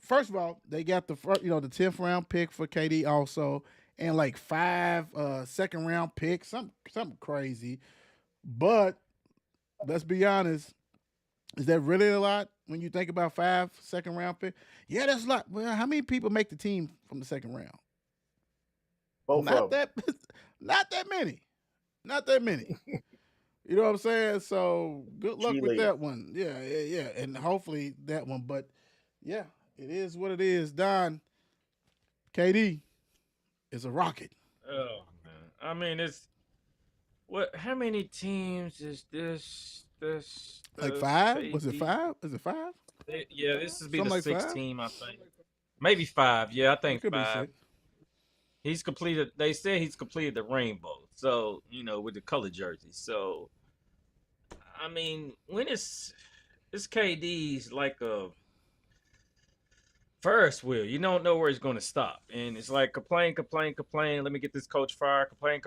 First of all, they got the 10th round pick for KD also, and like 5 second round picks, something crazy. But let's be honest, is that really a lot when you think about 5 second round picks? Yeah, that's a lot. Well, how many people make the team from the second round? Not that many. Not that many. You know what I'm saying? So good luck with that one. Yeah. And hopefully that one. But yeah, it is what it is. Don, KD is a rocket. Oh man. I mean, how many teams is this like 5? Was it 5? Is it 5? Yeah, this would be something the like 6th 5? team, I think. Maybe 5. Yeah, I think 5. 6. He's completed. They said he's completed the rainbow. So with the color jersey. So, I mean, when it's KD's like a Ferris wheel. You don't know where he's going to stop, and it's like complain. Let me get this coach fired. Complain.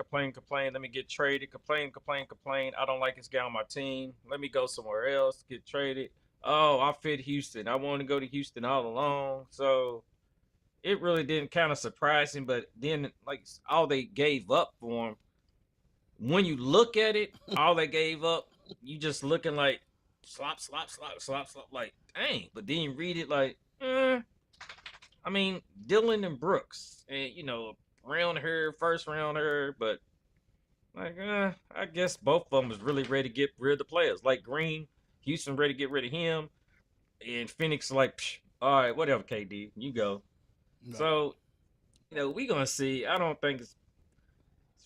Let me get traded. Complain. I don't like this guy on my team. Let me go somewhere else. Get traded. Oh, I fit Houston. I want to go to Houston all along. So it really didn't kind of surprise him, but then like all they gave up for him when you look at it, all they gave up, you just looking like slop, slop, slop, slop, slop, like dang. But then you read it like, I mean, Dylan and Brooks, and round her, first round her, but like, I guess both of them was really ready to get rid of the players. Like Green, Houston ready to get rid of him, and Phoenix like, psh, all right, whatever, KD, you go. No. So, we gonna see. I don't think it's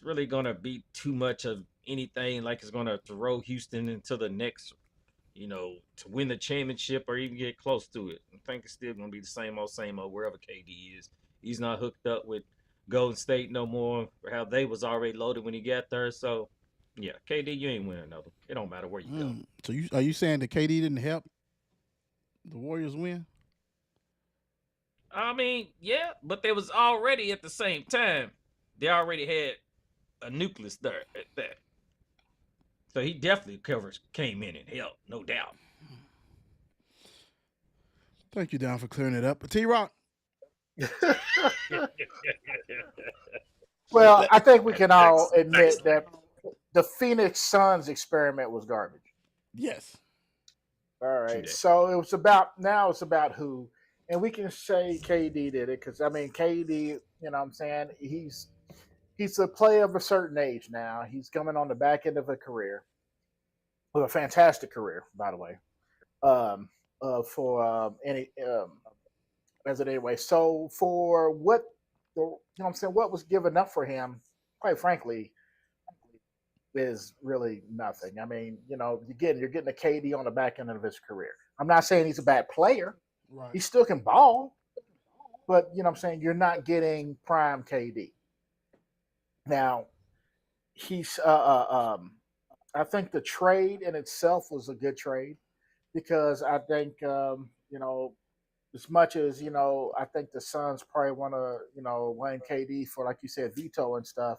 really gonna be too much of anything like it's gonna throw Houston into the next, to win the championship or even get close to it. I think it's still gonna be the same old wherever KD is. He's not hooked up with Golden State no more, or how they was already loaded when he got there. So, yeah, KD, you ain't winning another. It don't matter where you go. So are you saying that KD didn't help the Warriors win? I mean, yeah, but they was already at the same time. They already had a nucleus there at that. So he definitely came in and helped, no doubt. Thank you, Don, for clearing it up. T-Rock. Well, I think we can all admit that the Phoenix Suns experiment was garbage. Yes. All right. So it's about who. And we can say KD did it because, I mean, KD, you know what I'm saying? He's a player of a certain age now. He's coming on the back end of a career. Well, a fantastic career, by the way. As it anyway. So for what, what was given up for him, quite frankly, is really nothing. I mean, you're getting a KD on the back end of his career. I'm not saying he's a bad player. Right. He still can ball, but you're not getting prime KD. Now, he's I think the trade in itself was a good trade because I think as much as I think the Suns probably want to blame KD for, like you said, veto and stuff.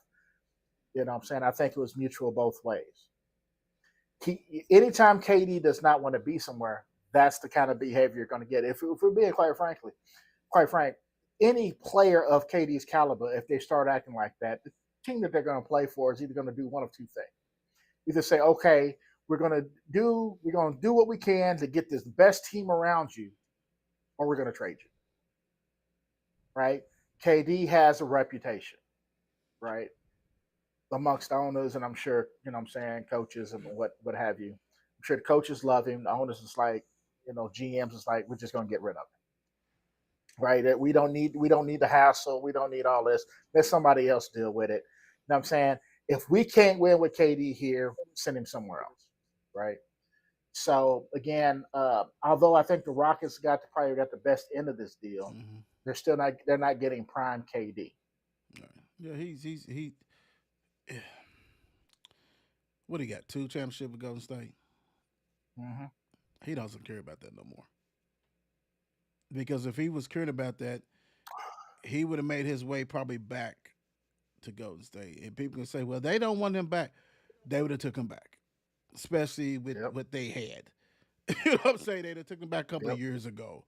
I think it was mutual both ways. Anytime KD does not want to be somewhere, that's the kind of behavior you're going to get. If we're being quite frank, any player of KD's caliber, if they start acting like that, the team that they're going to play for is either going to do one of two things. Either say, okay, we're going to do what we can to get this best team around you, or we're going to trade you. Right? KD has a reputation, right? Amongst owners, and I'm sure, coaches and what have you. I'm sure the coaches love him. The owners is like, GMs is like, we're just gonna get rid of him. Right? That we don't need the hassle, we don't need all this. Let somebody else deal with it. You know what I'm saying? If we can't win with KD here, send him somewhere else. Right? So again, although I think the Rockets probably got the best end of this deal, they're not getting prime KD. Yeah, he what he got? 2 championships with Golden State. Mm-hmm. He doesn't care about that no more. Because if he was caring about that, he would have made his way probably back to Golden State. And people can say, well, they don't want him back. They would have took him back, especially with what they had. You know what I'm saying? They'd have took him back a couple of years ago.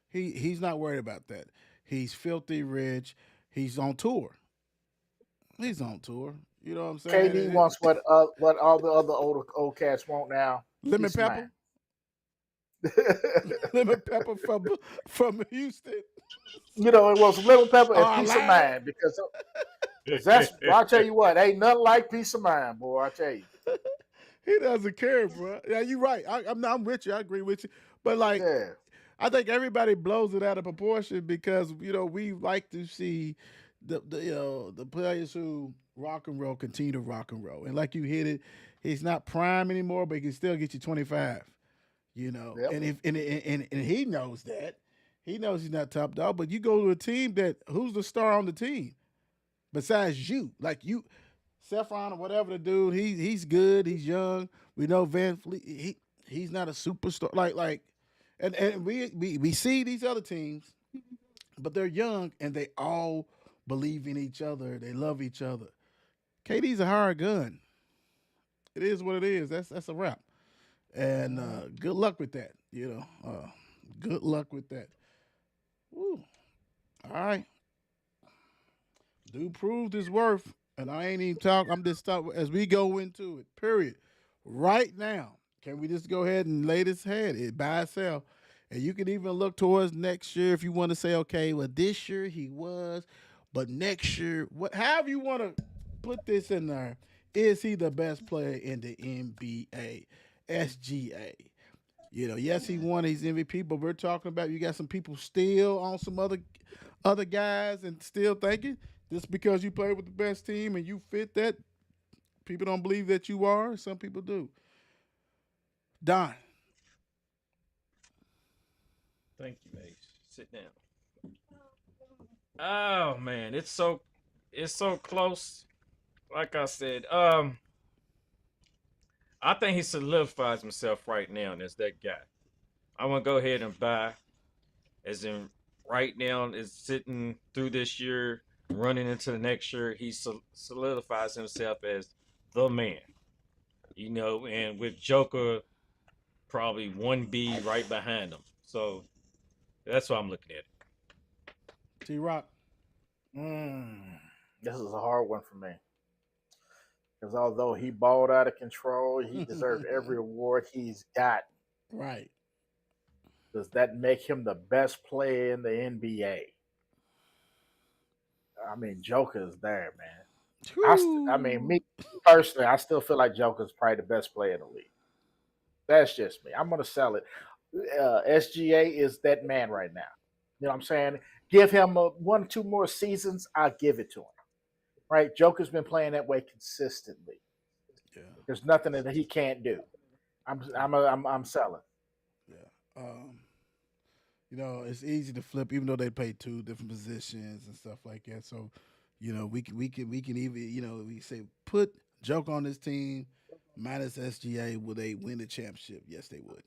He's not worried about that. He's filthy rich. He's on tour. He's on tour. You know what I'm saying? KD wants what all the other old cats want now. Lemon pepper. Lemon pepper from Houston. It was lemon pepper and peace of mind because that's. I'll tell you what, ain't nothing like peace of mind, boy. I tell you. He doesn't care, bro. Yeah, you're right. I'm with you. I agree with you. But I think everybody blows it out of proportion because we like to see the players who rock and roll continue to rock and roll. And like you hit it, he's not prime anymore, but he can still get you 25. Yep. And he knows that. He knows he's not top dog. But you go to a team who's the star on the team besides you, like you, Saffron or whatever the dude. He's good. He's young. We know Van Fleet. He's not a superstar. And we see these other teams, but they're young and they all believe in each other. They love each other. KD's a hard gun. It is what it is. That's a wrap. And good luck with that. Good luck with that. Woo. All right. Dude proved his worth. And I ain't even talking. I'm just talking as we go into it. Period. Right now, can we just go ahead and lay this head it by itself? And you can even look towards next year if you want to say, okay, well, this year he was, but next year, what? However you want to put this in there, is he the best player in the NBA? SGA. Yes, he won his MVP, but we're talking about you got some people still on some other guys and still thinking just because you play with the best team and you fit that, people don't believe that you are. Some people do. Don. Thank you, Mace. Sit down. Oh man, it's so close. Like I said, I think he solidifies himself right now as that guy. I want to go ahead and buy, as in right now is sitting through this year, running into the next year. He solidifies himself as the man. And with Joker probably 1B right behind him. So that's why I'm looking at it. T Rock. This is a hard one for me. Because although he balled out of control, he deserved every award he's got. Right. Does that make him the best player in the NBA? I mean, Joker's there, man. I mean, me personally, I still feel like Joker's probably the best player in the league. That's just me. I'm gonna sell it. SGA is that man right now. You know what I'm saying? Give him 1 or 2 more seasons, I'll give it to him. Right? Joker's been playing that way consistently. Yeah. There's nothing that he can't do. I'm selling. Yeah. It's easy to flip, even though they play 2 different positions and stuff like that. So, we can even, we say put Joker on this team minus SGA. Will they win the championship? Yes, they would.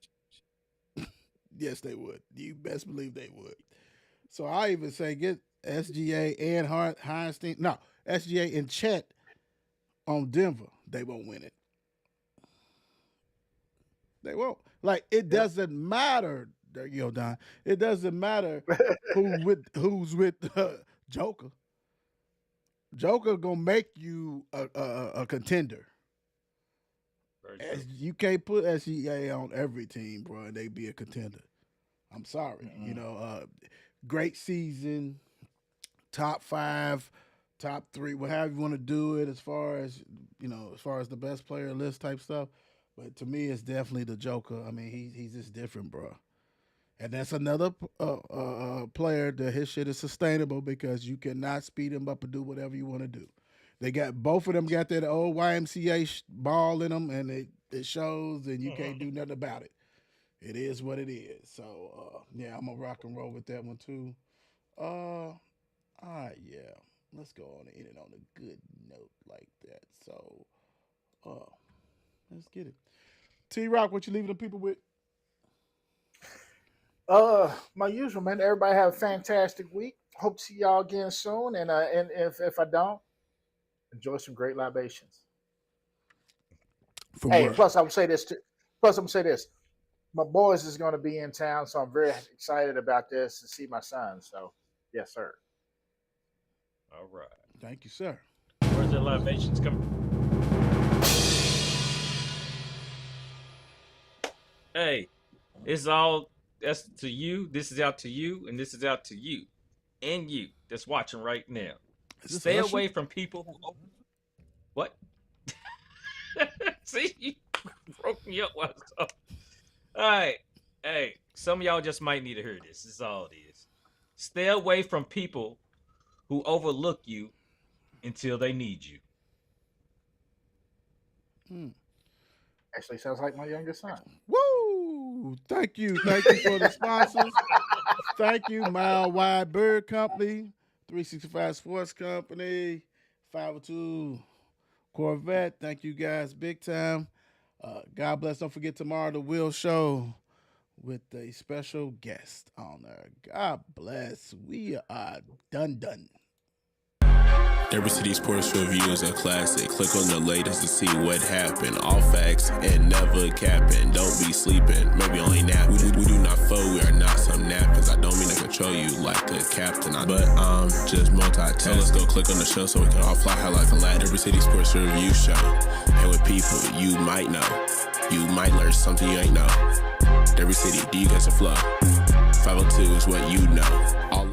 Yes, they would. You best believe they would. So I even say get SGA and Heinstein. No, SGA and Chet on Denver. They won't win it. They won't. Like it doesn't matter. Don. It doesn't matter who's with Joker. Joker gonna make you a contender. You can't put SGA on every team, bro, and they be a contender. I'm sorry. Great season, top 5, top 3, whatever you want to do it as far as the best player list type stuff. But to me, it's definitely the Joker. I mean, he's just different, bro. And that's another player that his shit is sustainable because you cannot speed him up and do whatever you want to do. They got both of them got that old YMCA ball in them, and it shows, and you can't do nothing about it. It is what it is. So yeah, I'm gonna rock and roll with that one too. All right, yeah. Let's go on and end it on a good note like that. So, let's get it. T Rock, what you leaving the people with? My usual, man. Everybody have a fantastic week. Hope to see y'all again soon. And if I don't, enjoy some great libations. Plus I'm gonna say this. My boys is gonna be in town, so I'm very excited about this to see my son. So yes, sir. All right. Thank you, sir. Where's the libations coming? Hey, that's to you. This is out to you, and this is out to you, and you that's watching right now. Stay away from people who. What? See, you broke me up. All right. Hey, some of y'all just might need to hear this. This is all it is. Stay away from people who overlook you until they need you. Actually, sounds like my youngest son. Woo! Thank you for the sponsors. Thank you, Mile Wide Bird Company, 365 Sports Company, 502 Corvette. Thank you guys, big time. God bless. Don't forget tomorrow the Will Show with a special guest on there. God bless. We are done. Every City Sports Review is a classic. Click on the latest to see what happened. All facts and never capping. Don't be sleeping, maybe only napping. We do not fold, we are not some napkins. I don't mean to control you like the captain, but I'm just multitasking. So let's go click on the show so we can all fly high like a lad. Every City Sports Review show. And with people you might know. You might learn something you ain't know. Every city, do you guys a flow? 502 is what you know. All